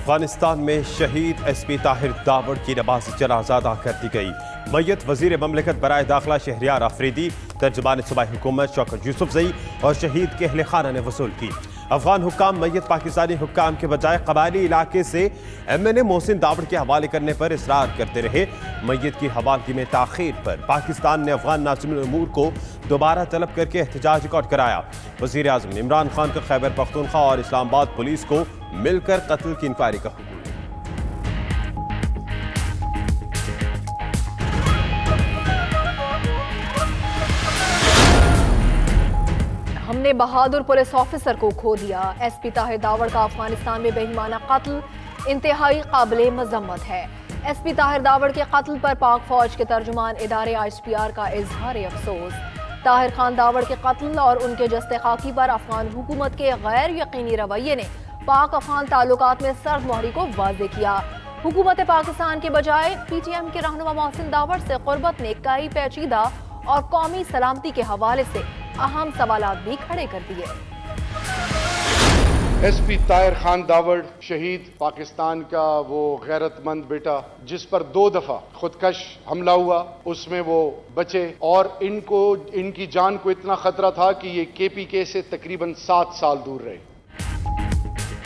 अफगानिस्तान में शहीद एसपी ताहिर दावड़ की नमाज जनाजा अदा कर दी गई। मय्यत वजीर ममलिकत बराए दाखिला शहरियार आफरीदी, तर्जुमान सूबाई हुकूमत शौकत यूसुफजई और शहीद के अहले खाना ने वसूल की। अफगान हुक्काम मय्यत पाकिस्तानी हुक्काम के बजाय कबायली इलाके से MNA मोहसिन दावड़ के हवाले करने पर इसरार करते रहे। मय्यत की हवालगी में ताखीर पर पाकिस्तान ने अफगान नाज़िमुल उमूर को दोबारा तलब करके एहतजाज रिकॉर्ड कराया। वज़ीर आज़म इमरान खान का खैबर पख्तूनख्वा और इस्लामाबाद पुलिस को मिलकर कत्ल की इंक्वायरी का हुक्म। हमने बहादुर पुलिस ऑफिसर को खो दिया। एसपी ताहिर दावड़ का अफगानिस्तान में बेईमाना कत्ल इंतहाई काबिले मजम्मत है। एसपी ताहिर दावड़ के कत्ल पर पाक फौज के तर्जुमान इदारे ISPR का इजहार अफसोस। ताहिर खान दावड़ के कत्ल और उनके जस्ते खाकी पर अफगान हुकूमत के गैर यकीनी रवैये ने पाक अफगान ताल्लुकात में सर्द मोहरी को वाज़ेह किया। हुकूमत पाकिस्तान के बजाय PTM के रहनुमा मोहसिन दावड़ से कुर्बत ने कई पेचीदा और कौमी सलामती के हवाले से अहम सवालात भी खड़े कर दिए। एसपी ताहिर खान दावड़ शहीद, पाकिस्तान का वो गैरतमंद बेटा जिस पर 2 दफा खुदकश हमला हुआ, उसमें वो बचे और इनकी जान को इतना खतरा था कि ये KPK से तकरीबन 7 साल दूर रहे।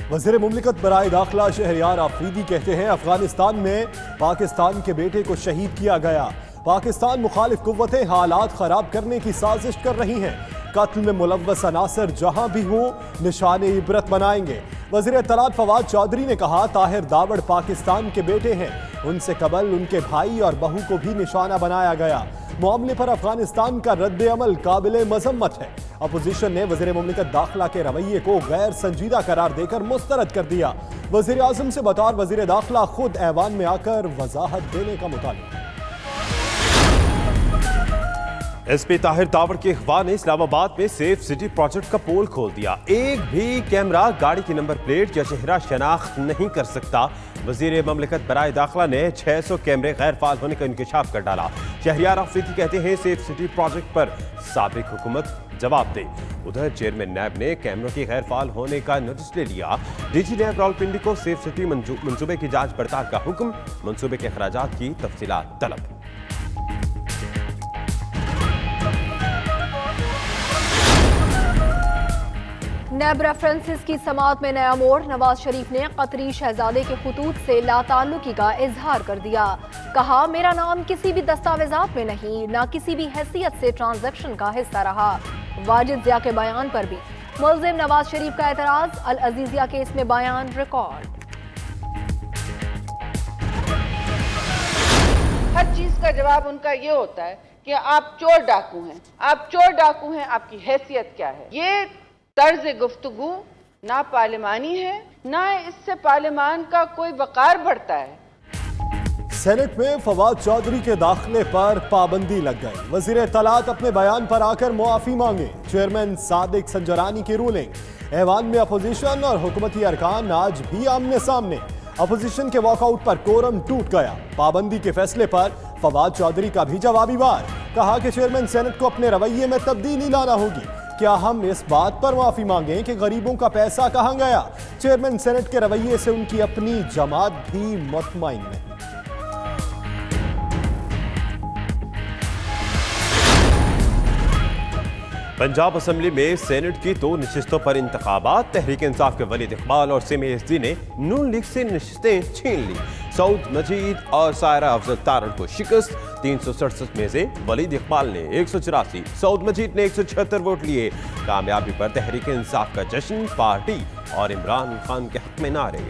वज़ीर मुमलिकत बराए दाखिला शहरियार आफरीदी कहते हैं अफगानिस्तान में पाकिस्तान के बेटे को शहीद किया गया। पाकिस्तान मुखालिफ कुव्वतें हालात खराब करने की साजिश कर रही हैं। कत्ल में मुलव्वस अनासर जहां भी हों निशाने इबरत बनाएंगे। वज़ीर इत्तलात फवाद चौधरी ने कहा ताहिर दावड़ पाकिस्तान के बेटे हैं, उनसे कबल उनके भाई और बहू को भी निशाना बनाया गया। मामले पर अफगानिस्तान का रद्द अमल काबिले मजम्मत है। अपोजिशन ने वज़ीर मुमलिकत दाखिला के रवैये को गैर संजीदा करार देकर मुस्तरद कर दिया। वज़ीर आज़म से बतौर वज़ीर दाखिला खुद ऐवान में आकर वजाहत देने का मुतालिबा। एसपी ताहिर दावड़ के अगवा ने इस्लामाबाद में सेफ सिटी प्रोजेक्ट का पोल खोल दिया। एक भी कैमरा गाड़ी की नंबर प्लेट या चेहरा शनाख्त नहीं कर सकता। वजीर ममलिकत बराए दाखिला ने 600 कैमरे गैर फाल होने का इंकशाफ कर डाला। शहरियार आफरीदी कहते हैं सेफ सिटी प्रोजेक्ट पर साबिक हुकूमत जवाब दे। उधर चेयरमैन नैब ने कैमरों के गैर फाल होने का नोटिस ले लिया। DG नैब रावलपिंडी को सेफ सिटी मंसूबे की जांच पड़ताल का हुक्म, मंसूबे के अखराजात की तफसीलात तलब। नैब रेफरेंसेस की समाअत में नया मोड़। नवाज शरीफ ने कतरी शहजादे के खुतूत से लाताल्लुकी का इजहार कर दिया। कहा मेरा नाम किसी भी दस्तावेजात में नहीं, ना किसी भी हैसियत से ट्रांजैक्शन का हिस्सा रहा। वाजिद जिया के बयान पर भी मुल्जिम नवाज शरीफ का एतराज। अल अजीजिया केस में बयान रिकॉर्ड। हर चीज का जवाब उनका ये होता है कि आप चोर डाकू हैं, आप चोर डाकू हैं, आपकी हैसियत क्या है। ये तर्ज गुफ्तगू ना पार्लिमानी है, ना इससे पार्लिमान का कोई वकार बढ़ता है। सेनेट में फवाद चौधरी के दाखिले पर पाबंदी लग गई। वजीर इत्तलात अपने बयान पर आकर मुआफी मांगे। चेयरमैन सादिक संजरानी की रूलिंग। ऐवान में अपोजिशन और हुकूमती अरकान आज भी आमने सामने। अपोजिशन के वॉकआउट पर कोरम टूट गया। पाबंदी के फैसले पर फवाद चौधरी का भी जवाबी वार। कहा कि चेयरमैन सेनेट को अपने रवैये में तब्दीली लाना होगी। क्या हम इस बात पर माफी मांगें कि गरीबों का पैसा कहां गया। चेयरमैन सेनेट के रवैये से उनकी अपनी जमात भी मुतमईन नहीं। पंजाब असेंबली में सेनेट की 2 नशिस्तों पर इंतखाबात। तहरीक इंसाफ के वलीद इकबाल और सिमी एसडी ने नून लीग से नशिस्तें छीन ली। सऊद मजीद और सायरा अफजल तारण को शिकस्त। 367 में से वलीद इकबाल ने 184, सऊद मजीद ने 176 वोट लिए। कामयाबी पर तहरीक इंसाफ का जश्न, पार्टी और इमरान खान के हक में नारे।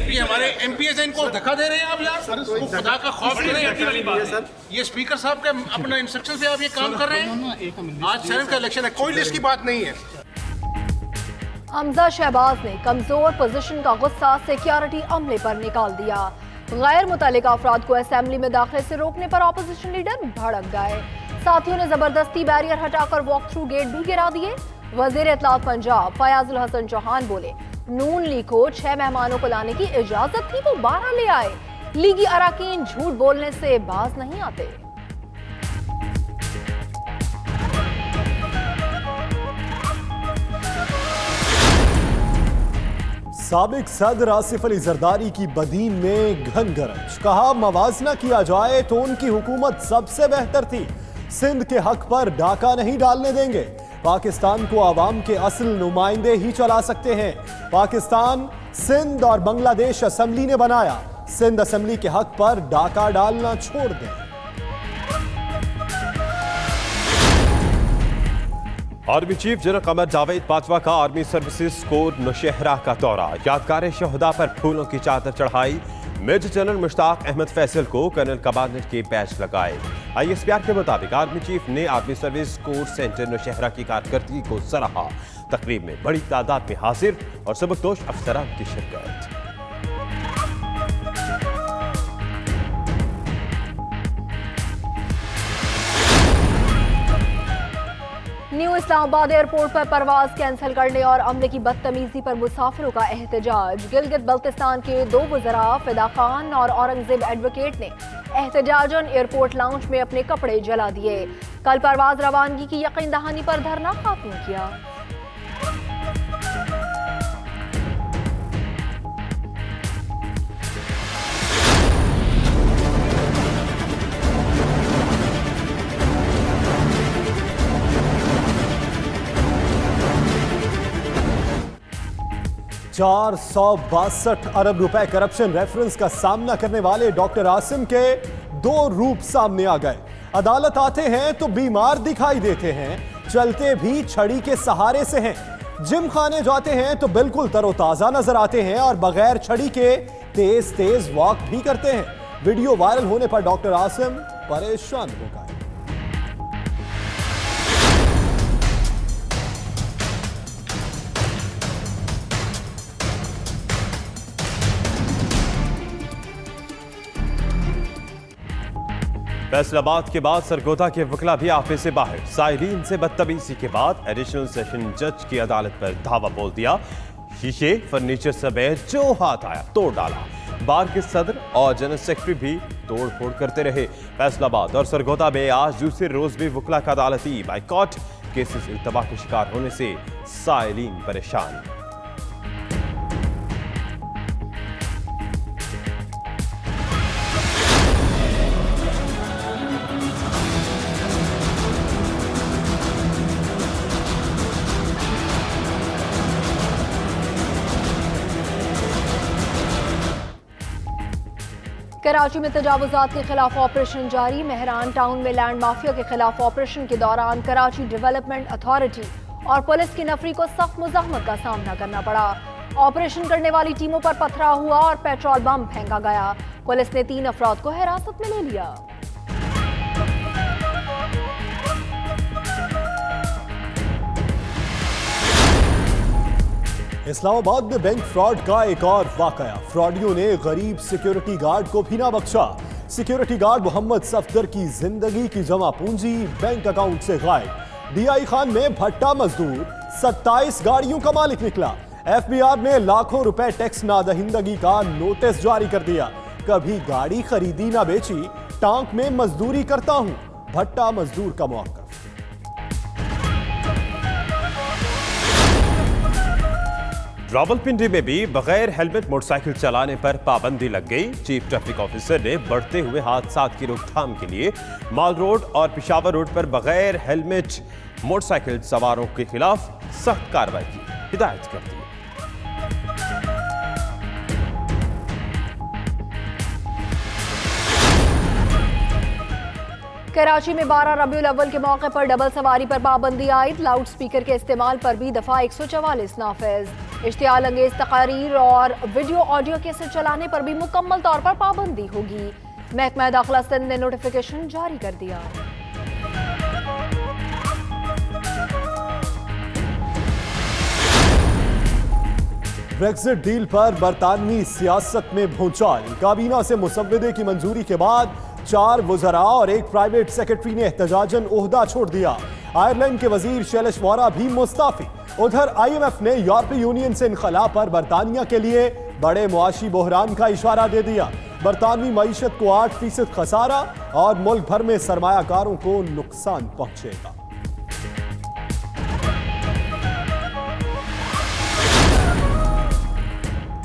ये हमारे MPs इनको धक्का दे रहे हैं आप यार। खुदा का खौफ करें। ये स्पीकर साहब के अपना इंस्ट्रक्शन से आप ये काम कर रहे हैं। आज सेनेट का इलेक्शन है, कोई लिस्ट की बात नहीं है। हमजा शहबाज ने कमजोर पोजीशन का गुस्सा सिक्योरिटी अमले पर निकाल दिया। गैर मुतल्लिका अफराद को असेंबली में दाखिले से रोकने पर अपोजिशन लीडर भड़क गए। साथियों ने जबरदस्ती बैरियर हटाकर वॉक थ्रू गेट भी गिरा दिए। वजीर इत्तलात पंजाब फयाजुल हसन चौहान बोले नून लीग को 6 मेहमानों को लाने की इजाजत थी, वो 12 ले आए। लीगी अराकीन झूठ बोलने से बाज नहीं आते। साबिक सदर आसिफ अली जरदारी की बदीन में घन गरज, कहा मवाजना किया जाए तो उनकी हुकूमत सबसे बेहतर थी, सिंध के हक पर डाका नहीं डालने देंगे, पाकिस्तान को आवाम के असल नुमाइंदे ही चला सकते हैं, पाकिस्तान सिंध और बांग्लादेश असेंबली ने बनाया, सिंध असेंबली के हक पर डाका डालना छोड़ दें। Army chief general Qamar Javed Bajwa का आर्मी सर्विसेज कोर नौशहरा का दौरा, यादगार शहदा पर फूलों की चादर चढ़ाई, मेजर जनरल मुश्ताक अहमद फैसल को कर्नल कमांडेंट के बैच लगाए। ISPR के मुताबिक आर्मी चीफ ने army service corps centre Nowshera की कारकर्दगी को सराहा। तकरीब में बड़ी तादाद में हाजिर और सबकदोश अफसरान की शिरकत। न्यू इस्लामाबाद एयरपोर्ट पर परवाज कैंसिल करने और अमले की बदतमीजी पर मुसाफिरों का एहतजाज। गिलगित बल्तिस्तान के 2 वज़रा फिदा खान और औरंगजेब एडवोकेट ने एहतजाजन एयरपोर्ट लाउंज में अपने कपड़े जला दिए। कल परवाज रवानगी की यकीन दहानी पर धरना खत्म किया। $462 अरब रुपए करप्शन रेफरेंस का सामना करने वाले डॉक्टर आसिम के 2 रूप सामने आ गए। अदालत आते हैं तो बीमार दिखाई देते हैं, चलते भी छड़ी के सहारे से हैं, जिम खाने जाते हैं तो बिल्कुल तरोताजा नजर आते हैं और बगैर छड़ी के तेज तेज वॉक भी करते हैं। वीडियो वायरल होने पर डॉक्टर आसिम परेशान हो गए। फैसलाबाद के बाद सरगोधा के वकला भी आफे से बाहर, साइरीन से बदतमीजी के बाद एडिशनल सेशन जज की अदालत पर धावा बोल दिया, शीशे फर्नीचर समेत जो हाथ आया तोड़ डाला। बार के सदर और जनरल सेक्रेटरी भी तोड़ फोड़ करते रहे। फैसलाबाद और सरगोधा में आज दूसरे रोज भी वकला का अदालती बाइकॉट, केसेस इल्तबा के शिकार होने से साइरीन परेशान। कराची में तजावुजात के खिलाफ ऑपरेशन जारी। मेहरान टाउन में लैंड माफिया के खिलाफ ऑपरेशन के दौरान कराची डेवलपमेंट अथॉरिटी और पुलिस की नफरी को सख्त मुज़ाहमत का सामना करना पड़ा। ऑपरेशन करने वाली टीमों पर पथराव हुआ और पेट्रोल बम फेंका गया। पुलिस ने 3 अफराद को हिरासत में ले लिया। इस्लामाबाद में बैंक फ्रॉड का एक और वाकया, फ्रॉडियों ने गरीब सिक्योरिटी गार्ड को भी ना बख्शा। सिक्योरिटी गार्ड मोहम्मद सफदर की जिंदगी की जमा पूंजी बैंक अकाउंट से गायब। DI खान में भट्टा मजदूर 27 गाड़ियों का मालिक निकला। FBR ने लाखों रुपए टैक्स नादहिंदगी का नोटिस जारी कर दिया। कभी गाड़ी खरीदी ना बेची, टांक में मजदूरी करता हूं, भट्टा मजदूर का मौका। रावलपिंडी में भी बगैर हेलमेट मोटरसाइकिल चलाने पर पाबंदी लग गई। चीफ ट्रैफिक ऑफिसर ने बढ़ते हुए हादसात की रोकथाम के लिए माल रोड और पिशावर रोड पर बगैर हेलमेट मोटरसाइकिल सवारों के खिलाफ सख्त कार्रवाई की हिदायत कर दी। कराची में 12 रबीउल अव्वल के मौके पर डबल सवारी पर पाबंदी आयद। लाउड स्पीकर के इस्तेमाल पर भी दफा 144 नाफिज। इश्तियाल अंगेज तकारीर और वीडियो ऑडियो कैसेट चलाने पर भी मुकम्मल तौर पर पाबंदी होगी। महकमा दाखिला सिंध ने नोटिफिकेशन जारी कर दिया। ब्रेक्जिट डील पर बरतानवी सियासत में भूचाल। काबीना से मुसव्वदे की मंजूरी के बाद 4 वज़रा और 1 प्राइवेट सेक्रेटरी ने एहतजाजन ओहदा छोड़ दिया। आयरलैंड के वजीर शैलेश वोरा भी मुस्ताफी। उधर IMF ने यूरोपीय यूनियन से इनखला पर बरतानिया के लिए बड़े मुआशी बहरान का इशारा दे दिया। बरतानवी मईशत को 8% खसारा और मुल्क भर में सरमायाकारों को नुकसान पहुंचेगा।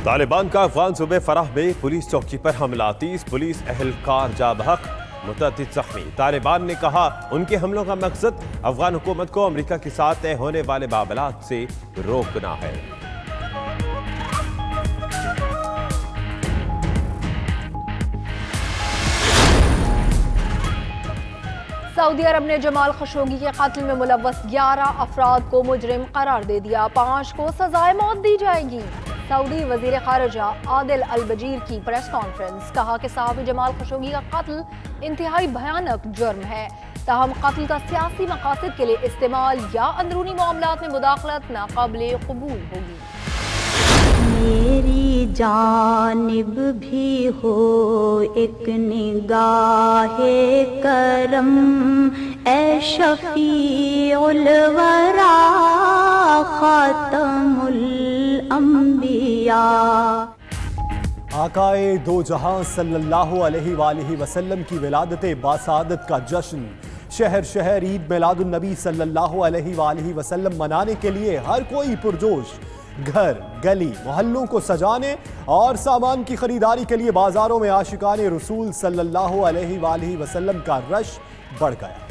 तालिबान का अफगान सूबे फराह में पुलिस चौकी पर हमला, 30 पुलिस एहलकार जा बहक, मुतअद्दिद जख्मी। तालिबान ने कहा उनके हमलों का मकसद अफगान हुकूमत को अमेरिका के साथ तय होने वाले मामलात से रोकना है। सऊदी अरब ने जमाल खशोगी के कत्ल में मुलव्वस 11 अफराद को मुजरिम करार दे दिया, 5 को सजाए मौत दी जाएगी। सऊदी वजीर खारजा आदिल अल बजीर की प्रेस कॉन्फ्रेंस, कहा कि सहाफ़ी जमाल खशोगी का कत्ल इंतहाई भयानक जुर्म है, ताहम कत्ल का सियासी मकासद के लिए इस्तेमाल या अंदरूनी मामलात में मुदाखलत नाकाबिले कबूल होगी। मेरी जानिब भी हो एक निगाहे करम, ए शफीउल वरा खातमुल अंबिया। आकाए दो जहां सल्लल्लाहु अलैहि वसल्लम की विलादत बासादत का जश्न, शहर शहर ईद मिलादुन नबी सल्लल्लाहु अलैहि वसल्लम मनाने के लिए हर कोई पुरजोश। घर गली मोहल्लों को सजाने और सामान की खरीदारी के लिए बाजारों में आशिकाने रसूल सल्लल्लाहु अलैहि वसल्लम का रश बढ़ गया।